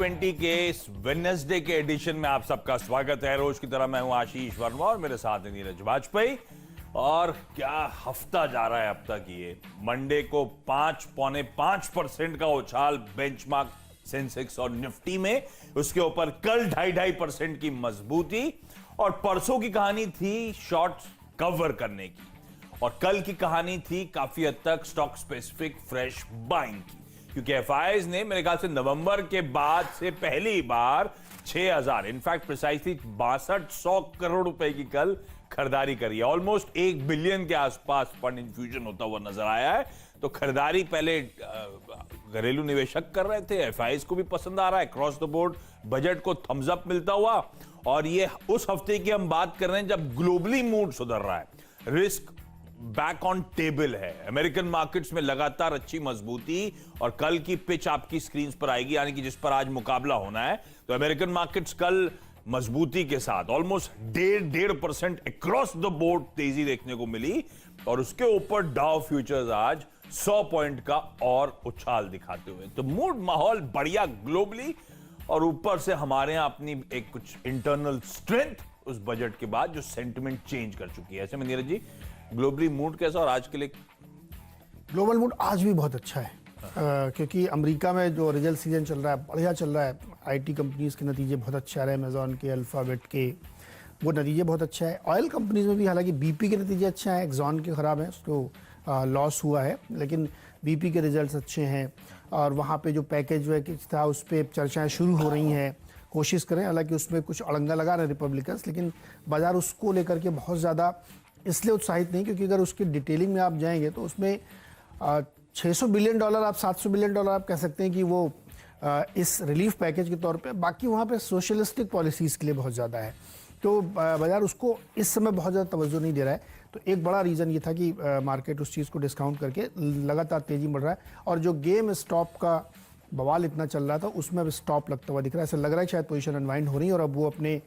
20 के इस वेडनेसडे के एडिशन में आप सबका स्वागत है। रोज की तरह मैं हूं आशीष वर्मा और मेरे साथ है नीरज वाजपेयी। और क्या हफ्ता जा रहा है अब तक। ये मंडे को 5.5% का उछाल बेंचमार्क सेंसेक्स और निफ्टी में, उसके ऊपर कल 2.5% की मजबूती। और परसों की कहानी थी शॉर्ट कवर करने की, और कल की कहानी थी काफी हद तक स्टॉक स्पेसिफिक फ्रेश बाइंग की, क्योंकि एफआईआईज ने मेरे ख्याल से नवंबर के बाद से पहली बार 6000 इनफैक्ट प्रिसाइसली 6200 करोड़ रुपए की कल खरीदारी करी है। ऑलमोस्ट 1 बिलियन के आसपास फंड इन्फ्यूजन होता हुआ नजर आया है। तो खरीदारी पहले घरेलू निवेशक कर रहे थे, एफआईआईज को भी पसंद आ रहा है, क्रॉस द बोर्ड बजट को थम्स अप मिलता हुआ। और ये उस हफ्ते की हम बात कर रहे हैं जब ग्लोबली मूड सुधर रहा है, रिस्क बैक ऑन टेबल है, अमेरिकन मार्केट्स में लगातार अच्छी मजबूती। और कल की पिच आपकी स्क्रीन पर आएगी, यानी कि जिस पर आज मुकाबला होना है। तो अमेरिकन मार्केट्स कल मजबूती के साथ ऑलमोस्ट 1.5% अक्रॉस द बोर्ड तेजी देखने को मिली। और उसके ऊपर डाउ फ्यूचर्स आज 100 पॉइंट का और उछाल दिखाते हुए। तो मूड माहौल बढ़िया ग्लोबली, और ऊपर से हमारे यहां अपनी एक कुछ इंटरनल स्ट्रेंथ उस बजट के बाद जो सेंटिमेंट चेंज कर चुकी है। ऐसे में नीरज जी, ग्लोबली मूड कैसा? और आज के लिए ग्लोबल मूड आज भी बहुत अच्छा है। क्योंकि अमेरिका में जो रिजल्ट सीजन चल रहा है बढ़िया चल रहा है। आईटी कंपनीज के नतीजे बहुत अच्छे आ रहे हैं, अमेजॉन के, अल्फाबेट के, वो नतीजे बहुत अच्छा है। ऑयल कंपनीज में भी हालांकि बीपी के नतीजे अच्छे हैं, एक्सॉन के खराब हैं, उसको लॉस हुआ है, लेकिन बीपी के रिजल्ट्स अच्छे हैं। और वहाँ पे जो पैकेज वैकेज था उस पर चर्चाएँ शुरू हो रही हैं, कोशिश करें। हालांकि उसमें कुछ अड़ंगा लगा रहे हैं रिपब्लिकन्स, लेकिन बाजार उसको लेकर के बहुत ज़्यादा इसलिए उत्साहित नहीं, क्योंकि अगर उसकी डिटेलिंग में आप जाएंगे तो उसमें $600 बिलियन, आप $700 बिलियन आप कह सकते हैं कि वो इस रिलीफ पैकेज के तौर पे, बाकी वहाँ पे सोशलिस्टिक पॉलिसीज़ के लिए बहुत ज़्यादा है। तो बाजार उसको इस समय बहुत ज़्यादा तवज्जो नहीं दे रहा है। तो एक बड़ा रीज़न ये था कि मार्केट उस चीज़ को डिस्काउंट करके लगातार तेज़ी बढ़ रहा है। और जो गेम स्टॉप का बवाल इतना चल रहा था उसमें अब स्टॉप लगता हुआ दिख रहा है। ऐसा लग रहा है शायद पोजीशन अनवाइंड हो रही है और अब वो अपने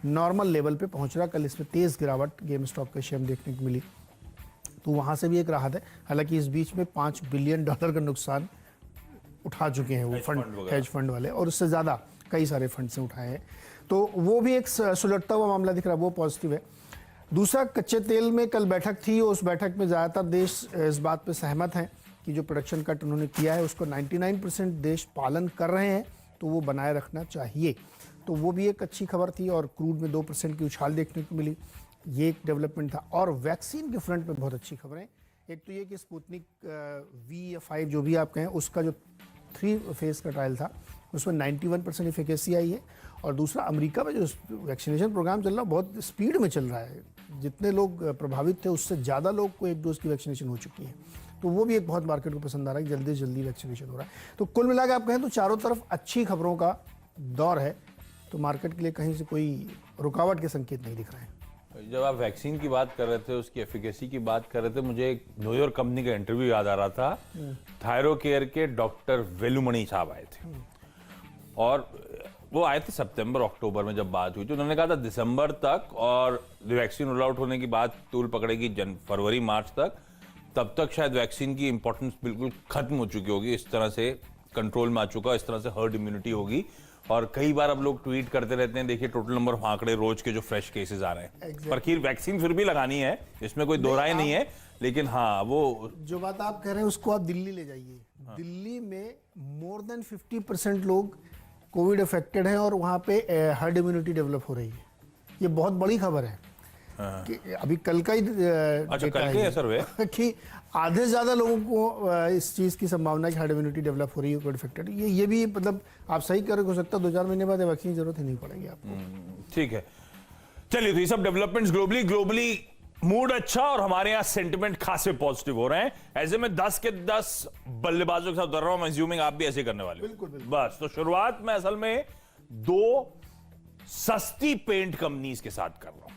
नॉर्मल लेवल पे पहुंच रहा। कल इसमें तेज़ गिरावट गेम स्टॉक के शेयर देखने को मिली, तो वहाँ से भी एक राहत है। हालांकि इस बीच में $5 बिलियन का नुकसान उठा चुके हैं वो फंड, हेज फंड वाले, और उससे ज़्यादा कई सारे फंड से उठाए हैं। तो वो भी एक सुलझता हुआ मामला दिख रहा है, वो पॉजिटिव है। दूसरा, कच्चे तेल में कल बैठक थी, उस बैठक में ज़्यादातर देश इस बात पर सहमत हैं कि जो प्रोडक्शन कट उन्होंने किया है उसको 99% देश पालन कर रहे हैं, तो वो बनाए रखना चाहिए। तो वो भी एक अच्छी खबर थी। और क्रूड में 2% की उछाल देखने को मिली, ये एक डेवलपमेंट था। और वैक्सीन के फ्रंट पे बहुत अच्छी खबरें। एक तो ये कि स्पुतनिक V या 5 जो भी आप कहें, उसका जो 3 फेज का ट्रायल था उसमें 91% इफिकेसी आई है। और दूसरा, अमेरिका में जो वैक्सीनेशन प्रोग्राम चल रहा है बहुत स्पीड में चल रहा है। जितने लोग प्रभावित थे उससे ज़्यादा लोग को 1 डोज की वैक्सीनेशन हो चुकी है। तो वो भी एक बहुत मार्केट को पसंद आ रहा है कि जल्दी से जल्दी वैक्सीनेशन हो रहा है। तो कुल मिलाकर आप कहें तो चारों तरफ अच्छी खबरों का दौर है। तो मार्केट के लिए कहीं से कोई रुकावट के संकेत नहीं दिख रहे हैं। जब आप वैक्सीन की बात कर रहे थे, उसकी एफिकेसी की बात कर रहे थे, मुझे एक न्यूयॉर्क कंपनी का इंटरव्यू याद आ रहा था। थायरोकेयर के डॉक्टर वेलुमणि साहब आए थे, और वो आए थे सितंबर अक्टूबर में जब बात हुई थी। उन्होंने कहा था दिसंबर तक, और वैक्सीन रोल आउट होने की बात तूल पकड़ेगी फरवरी मार्च तक, तब तक शायद वैक्सीन की इंपॉर्टेंस बिल्कुल खत्म हो चुकी होगी, इस तरह से कंट्रोल में आ चुका, इस तरह से हर्ड इम्यूनिटी होगी। और कई बार अब लोग ट्वीट करते रहते हैं, देखिए टोटल नंबर ऑफ आंकड़े रोज के जो फ्रेश केसेस आ रहे हैं। पर खैर वैक्सीन फिर भी लगानी है, इसमें कोई दो राय नहीं है। लेकिन हाँ, वो जो बात आप कह रहे हैं उसको आप दिल्ली ले जाइए। दिल्ली में मोर देन 50% लोग कोविड अफेक्टेड हैं और वहाँ पे हर्ड इम्यूनिटी डेवलप हो रही है। ये बहुत बड़ी खबर है। कि अभी कल का ही अच्छा, कल के असर हुए कि आधे से ज्यादा लोगों को इस चीज की संभावना है कि हार्ड इम्यूनिटी डेवलप हो रही है, कोविड इफेक्टेड। ये भी मतलब आप सही कर हो सकता है 2-4 महीने बाद वैक्सीन की जरूरत ही नहीं पड़ेगी आपको। ठीक है, चलिए। तो ये सब डेवलपमेंट्स ग्लोबली मूड अच्छा, और हमारे यहाँ सेंटिमेंट खासे पॉजिटिव हो रहे हैं। ऐसे में 10 के 10 बल्लेबाजों के साथ उतर रहा हूं मैं, अज्यूमिंग आप भी ऐसे करने वाले। बिल्कुल। बस, तो शुरुआत में असल में 2 सस्ती पेंट कंपनीज के साथ कर रहा हूं।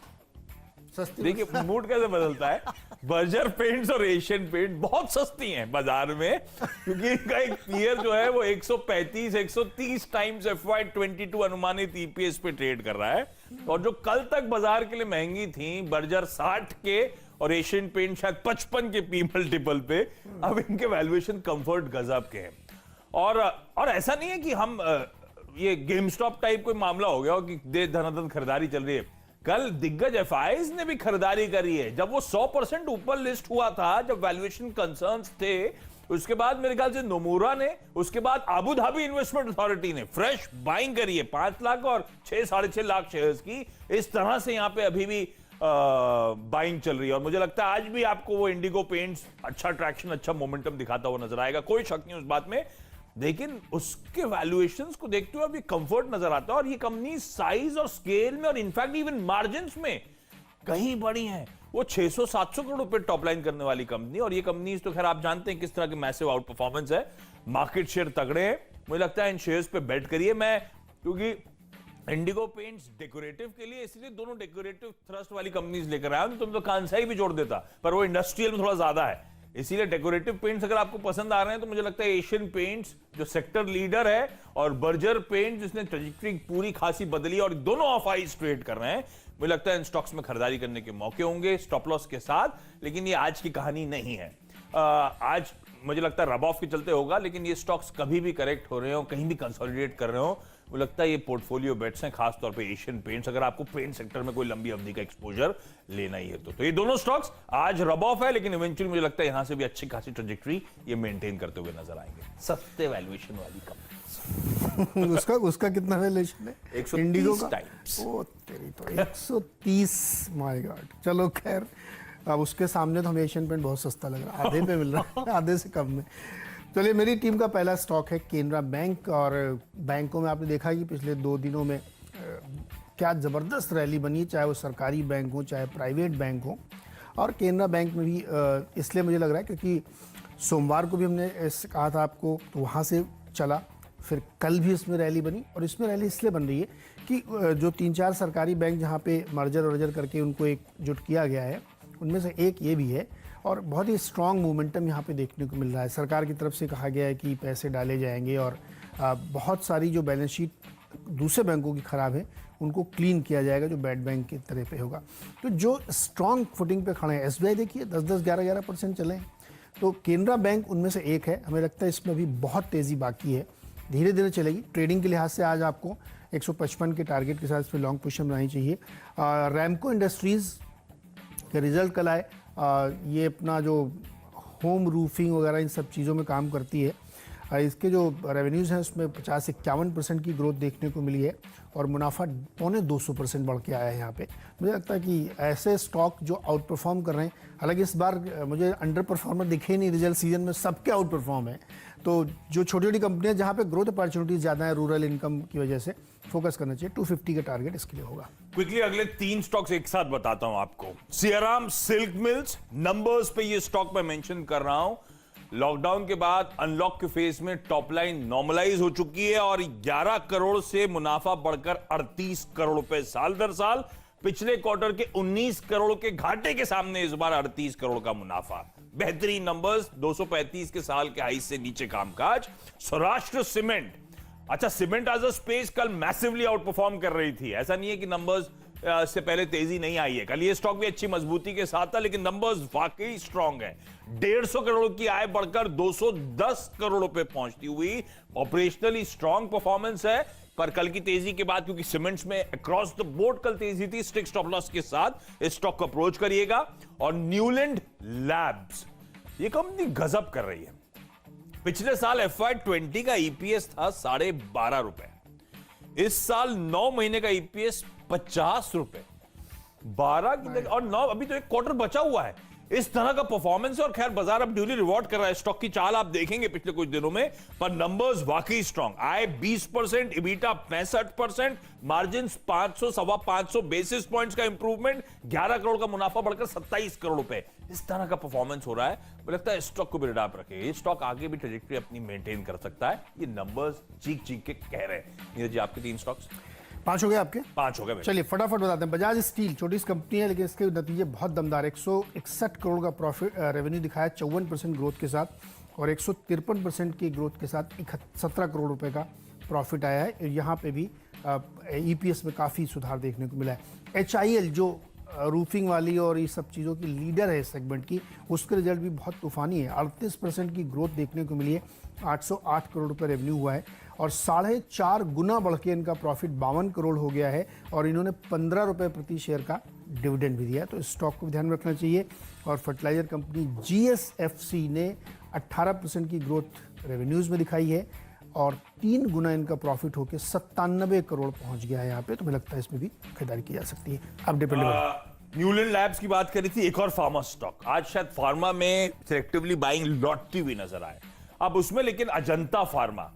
देखिए मूड कैसे बदलता है। बर्जर पेंट्स और एशियन पेंट बहुत सस्ती हैं बाजार में, क्योंकि इनका एक पीयर जो है वो 135-130 टाइम्स FY22 अनुमानित EPS पे ट्रेड कर रहा है। और जो कल तक बाजार के लिए महंगी थी, बर्जर 60 के और एशियन पेंट शायद 55 के P मल्टीपल पे, अब इनके वैल्यूएशन कंफर्ट गजब के हैं। और ऐसा नहीं है कि हम ये गेम स्टॉप टाइप कोई मामला हो गया हो कि दे धनाधन खरीदारी चल रही है। कल दिग्गज एफआईज ने भी खरीदारी करी है। जब वो 100% ऊपर लिस्ट हुआ था, जब वैल्यूएशन कंसर्न्स थे, उसके बाद मेरे ख्याल से नोमुरा ने, उसके बाद अबू धाबी इन्वेस्टमेंट अथॉरिटी ने फ्रेश बाइंग करी है 5 लाख और 6-6.5 लाख शेयर्स की। इस तरह से यहां पे अभी भी बाइंग चल रही है और मुझे लगता है आज भी आपको वो इंडिगो पेंट्स अच्छा ट्रैक्शन, अच्छा मोमेंटम दिखाता हुआ नजर आएगा, कोई शक नहीं उस बात में। लेकिन उसके वैल्यूएशंस को देखते हुए अभी कंफर्ट नजर आता है और ये कंपनी साइज और स्केल में और इनफैक्ट इवन मार्जिन्स में कहीं बड़ी है। वो 600-700 करोड़ रुपए टॉप लाइन करने वाली कंपनी, और ये कंपनीज तो खैर आप जानते हैं किस तरह की मैसिव आउट परफॉर्मेंस है, मार्केट शेयर तगड़े हैं। मुझे लगता है इन शेयर्स पे बेट करिए। मैं क्योंकि इंडिगो पेंट्स डेकोरेटिव के लिए, इसलिए दोनों डेकोरेटिव थ्रस्ट वाली कंपनीज लेकर आया हूं। तुम तो कांसाई भी जोड़ देता, पर वो इंडस्ट्रियल में थोड़ा ज्यादा है, इसीलिए डेकोरेटिव पेंट्स अगर आपको पसंद आ रहे हैं तो मुझे लगता है एशियन पेंट्स जो सेक्टर लीडर है और बर्जर पेंट जिसने ट्रेजेक्टरी पूरी खासी बदली और दोनों ऑफ आइस ट्रेड कर रहे हैं, मुझे लगता है इन स्टॉक्स में खरीदारी करने के मौके होंगे स्टॉप लॉस के साथ। लेकिन ये आज की कहानी नहीं है। आज मुझे लगता है रब ऑफ के चलते होगा, लेकिन ये स्टॉक्स कभी भी करेक्ट हो रहे हो, कहीं भी कंसोलिडेट कर रहे हो, मुझे लगता है ये पोर्टफोलियो बेट्स हैं, खासतौर पे एशियन पेंट्स, अगर आपको पेंट सेक्टर में कोई लंबी अवधि का एक्सपोजर लेना ही है तो ये दोनों स्टॉक्स आज रब ऑफ है, लेकिन इवेंचुअली मुझे लगता है यहां से भी अच्छी खासी ट्रेजेक्टरी ये मेंटेन करते हुए नजर आएंगे। सस्ते वैल्यूएशन वाली कंपनी। उसका कितना वैल्यूएशन है? 130 टाइम्स। ओ तेरी तो 130, माय गॉड। चलो खैर, अब उसके सामने तो हमें एशियन पेंट बहुत सस्ता लग रहा है, आधे पे मिल रहा है, आधे से कम में। चलिए, मेरी टीम का पहला स्टॉक है केनरा बैंक। और बैंकों में आपने देखा कि पिछले 2 दिनों में क्या ज़बरदस्त रैली बनी, चाहे वो सरकारी बैंक हो चाहे प्राइवेट बैंक हो। और केनरा बैंक में भी इसलिए मुझे लग रहा है क्योंकि सोमवार को भी हमने कहा था आपको, तो वहाँ से चला, फिर कल भी इसमें रैली बनी। और इसमें रैली इसलिए बन रही है कि जो 3-4 सरकारी बैंक जहाँ पे मर्जर वर्जर करके उनको एकजुट किया गया है, उनमें से एक ये भी है। और बहुत ही स्ट्रॉन्ग मोमेंटम यहाँ पे देखने को मिल रहा है। सरकार की तरफ से कहा गया है कि पैसे डाले जाएंगे और बहुत सारी जो बैलेंस शीट दूसरे बैंकों की ख़राब है उनको क्लीन किया जाएगा, जो बैड बैंक की तरह पे होगा। तो जो स्ट्रॉन्ग फुटिंग पे खड़े हैं, एसबीआई देखिए 10-10, 11-11% चले हैं, तो केनरा बैंक उनमें से एक है। हमें लगता है इसमें अभी बहुत तेज़ी बाकी है, धीरे धीरे चलेगी। ट्रेडिंग के लिहाज से आज आपको 155 के टारगेट के साथ इस पर लॉन्ग पोजीशन बनानी चाहिए। रैमको इंडस्ट्रीज़ के रिजल्ट कल आए। ये अपना जो होम रूफिंग वगैरह इन सब चीज़ों में काम करती है। इसके जो रेवेन्यूज़ हैं उसमें 50-51% की ग्रोथ देखने को मिली है और मुनाफा 250% बढ़ के आया है यहाँ पे। मुझे लगता है कि ऐसे स्टॉक जो आउट परफॉर्म कर रहे हैं, हालांकि इस बार मुझे अंडर परफॉर्मर दिखे नहीं, रिजल्ट सीजन में सबके आउट परफॉर्म है। तो जो छोटी छोटी कंपनियां जहाँ पे ग्रोथ अपॉर्चुनिटीज ज़्यादा है रूरल इनकम की वजह से, फोकस करना चाहिए। 250 का टारगेट इसके लिए होगा। क्विकली अगले 3 स्टॉक्स एक साथ बताता हूं आपको। सियाराम सिल्क मिल्स, नंबर्स पे ये स्टॉक मैं मेंशन कर रहा हूं। लॉकडाउन के बाद अनलॉक के फेज में टॉप लाइन नॉर्मलाइज हो चुकी है और 11 करोड़ से मुनाफा बढ़कर 38 करोड़ रुपए साल दर साल। पिछले क्वार्टर के 19 करोड़ के घाटे के सामने इस बार 38 करोड़ का मुनाफा। बेहतरीन नंबर्स, 235 के साल के हाई से नीचे कामकाज। सौराष्ट्र सीमेंट, अच्छा सीमेंट एज अ स्पेस कल मैसिवली आउट परफॉर्म कर रही थी, ऐसा नहीं है कि नंबर्स से पहले तेजी नहीं आई है। कल ये स्टॉक भी अच्छी मजबूती के साथ था, लेकिन नंबर्स वाकई स्ट्रांग है। 150 करोड़ की आय बढ़कर 210 करोड़ रुपए पहुंचती हुई ऑपरेशनली स्ट्रांग परफॉर्मेंस है। पर कल की तेजी के बाद, क्योंकि सीमेंट्स में अक्रॉस द बोर्ड कल तेजी थी, स्ट्रिक्ट स्टॉप लॉस के साथ इस स्टॉक को अप्रोच करिएगा। और न्यूलैंड लैब्स, ये कंपनी गजब कर रही है। पिछले साल FY20 का ईपीएस था 12.5 रुपए, इस साल 9 महीने का ईपीएस 50 रुपए, 12 की जगह और 9, अभी तो एक क्वार्टर बचा हुआ है। इस तरह का परफॉर्मेंस है और खैर बाजार अब ड्यूली रिवॉर्ड कर रहा है। स्टॉक की चाल आप देखेंगे पिछले कुछ दिनों में, पर नंबर्स वाकई स्ट्रांग। आय 20%, इबिटा 65%, मार्जिन 500-550 बेसिस पॉइंट्स का इंप्रूवमेंट, 11 करोड़ का मुनाफा बढ़कर 27 करोड़ रुपए। इस तरह का परफॉर्मेंस हो रहा है, मुझे लगता है स्टॉक को भी रिडाप रखे। ये स्टॉक आगे भी ट्रेजेक्टरी अपनी मेंटेन कर सकता है, ये नंबर्स चीख चीख के कह रहे हैं। नीरज जी, आपके 3 स्टॉक्स 5 हो गए आपके? 5 हो गए। चलिए फटाफट बताते हैं। बजाज स्टील, छोटी सी कंपनी है लेकिन इसके नतीजे बहुत दमदार। 161 करोड़ का प्रॉफिट रेवेन्यू दिखाया 54% ग्रोथ के साथ और 153% की ग्रोथ के साथ 17 करोड़ रुपए का प्रॉफिट आया है। यहाँ पे भी ईपीएस में काफ़ी सुधार देखने को मिला है। HIL जो रूफिंग वाली और ये सब चीज़ों की लीडर है इस सेगमेंट की, उसके रिजल्ट भी बहुत तूफानी है। 38% की ग्रोथ देखने को मिली है, 808 करोड़ रुपए रेवेन्यू हुआ है और 4.5 गुना बढ़ के इनका प्रॉफिट 52 करोड़ हो गया है और इन्होंने 15 रुपये प्रति शेयर का डिविडेंड भी दिया है, तो इस स्टॉक को भी ध्यान में रखना चाहिए। और फर्टिलाइजर कंपनी GSFC ने 18% की ग्रोथ रेवेन्यूज़ में दिखाई है और 3 गुना इनका प्रॉफिट होकर 97 करोड़ पहुंच गया है यहाँ पे, तो मुझे लगता है इसमें भी खरीदारी की जा सकती है। अब डिपेंडेबल न्यूलैंड लैब्स की बात करी थी, एक और फार्मा स्टॉक। आज शायद फार्मा में सिलेक्टिवली बाइंग लौटती हुई नजर आए। अब उसमें लेकिन अजंता फार्मा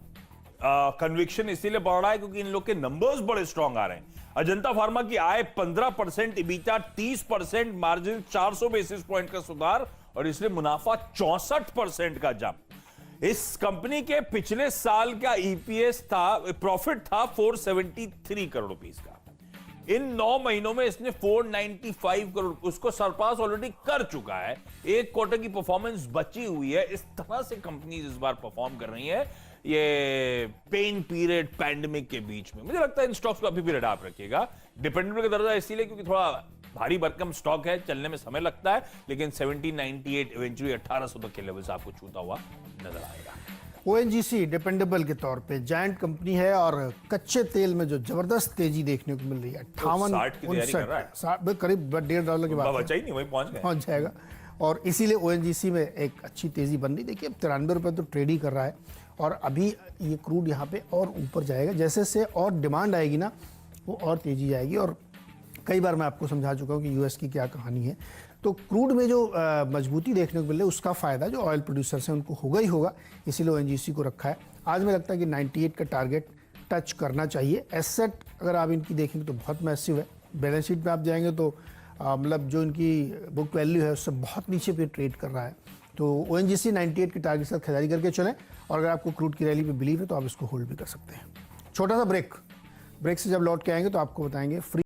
कन्विक्शन इसीलिए बढ़ रहा है क्योंकि इन लोग के नंबर्स बड़े स्ट्रांग आ रहे हैं। अजंता फार्मा की आय 15%, इबिटा 30%, मार्जिन 400 बेसिस पॉइंट का सुधार और इसलिए मुनाफा 64% का जंप। इस कंपनी के पिछले साल का ईपीएस था, प्रॉफिट था 473 करोड़ रुपीस का। इन 9 महीनों में इसने 495 करोड़ उसको सरपास ऑलरेडी कर चुका है। एक क्वार्टर की परफॉर्मेंस बची हुई है। इस तरह से कंपनीज इस बार परफॉर्म कर रही है ये पेन पीरियड पैंडेमिक के बीच में। मुझे लगता है इन स्टॉक्स को अभी भी रेड आप रखिएगा। डिपेंडेबल का दर्जा इसीलिए क्योंकि थोड़ा भारी भरकम स्टॉक है, चलने में समय लगता है, लेकिन 1798 इवेंचुअली 1800 तक के लेवल से आपको छूता हुआ नजर आएगा। ONGC डिपेंडेबल के तौर पे जायंट कंपनी है और कच्चे तेल में जो जबरदस्त तेजी देखने को मिल रही है, 60 की तैयारी कर रहा है। करीब $1.5 की बात बचा ही नहीं, वही पहुंच जाएगा और इसीलिए ONGC में एक अच्छी तेजी बन रही। देखिए अब 93 रुपये तो ट्रेड ही कर रहा है और अभी ये क्रूड यहाँ पे और ऊपर जाएगा। जैसे से और डिमांड आएगी ना, वो और तेजी जाएगी। और कई बार मैं आपको समझा चुका हूँ कि यूएस की क्या कहानी है। तो क्रूड में जो मजबूती देखने को मिल रही है उसका फ़ायदा जो ऑयल प्रोड्यूसर्स हैं उनको होगा ही होगा, इसीलिए ONGC को रखा है। आज मुझे लगता है कि 98 का टारगेट टच करना चाहिए। एसेट अगर आप इनकी देखेंगे तो बहुत मैसिव है। बैलेंस शीट में आप जाएंगे तो मतलब जो इनकी बुक वैल्यू है उससे बहुत नीचे पे ट्रेड कर रहा है। तो ONGC 98 के टारगेट के साथ खरीदारी करके चलें और अगर आपको क्रूड की रैली पे बिलीव है तो आप इसको होल्ड भी कर सकते हैं। छोटा सा ब्रेक से जब लौट के आएंगे तो आपको बताएंगे फ्री